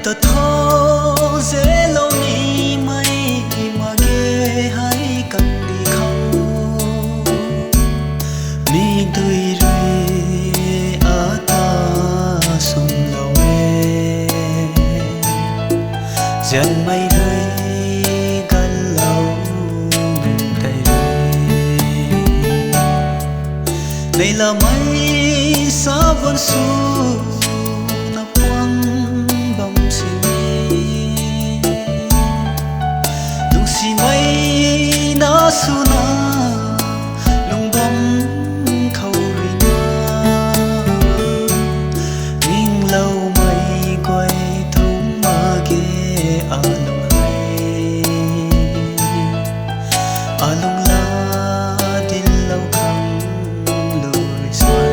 ta thô dễ lâu ni mây mà ghé hay cần đi khâu mi tươi rơi ở ta sum lâu dần mây rơi gần lâu tay rơi đây là mây xa vân su suna lung bom khâu ri na ning lâu mây quay thúng mà ghé ở lung hay ở lung la đi lâu khăng lùi xoay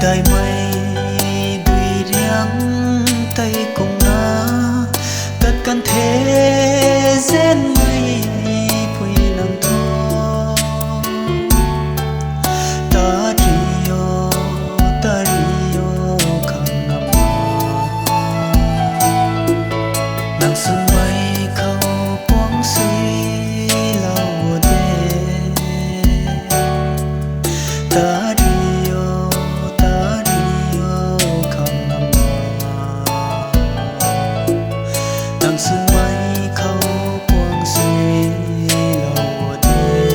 tay mây đuôi riêng tay cùng na tất căn thế gian mây vui nắng thô ta rio khang ngập nắng xuân mây khâu quang suy lâu đê ta xuân mây khâu quang suy lâu đê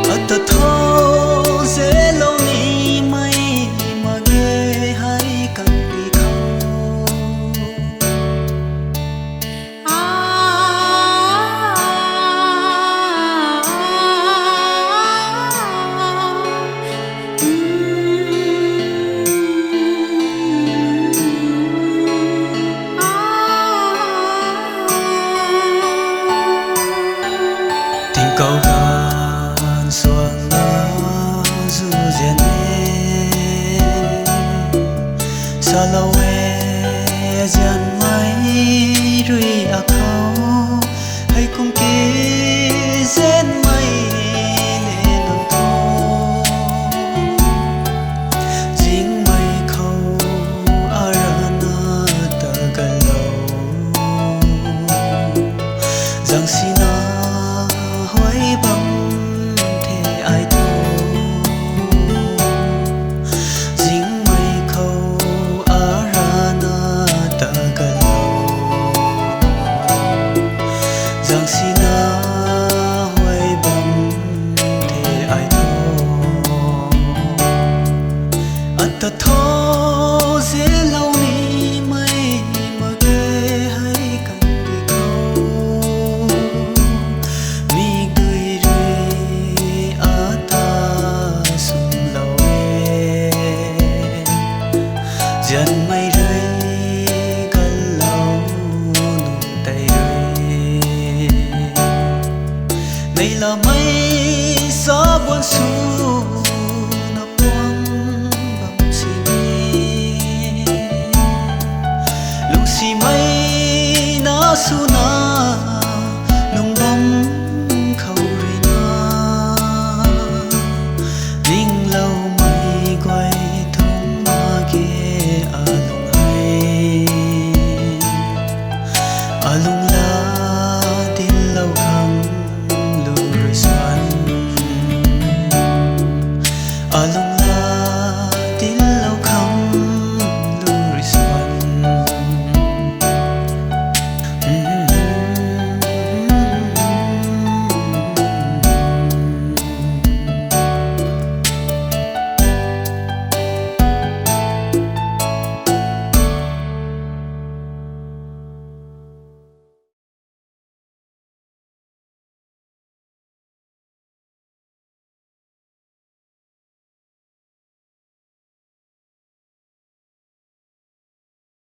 ở ta thô dễ lâu ni mây mà ghé hay cần đi khâu tình câu gan xuân nhớ du duyên xa lâu dàn mây rui à khâu hay cùng kia dên mây lên nồng thô dính mây khâu arana ta gần lâu rằng xin hoài bóng thế ai thô dính mây khâu arana ta gần lâu rằng xin hoài bóng thế ai thô ta thô dễ lâu ni mây mà ghé hay cần đi khâu dần mây rơi gần lâu nụ tay rơi đây là mây gió buồn xuống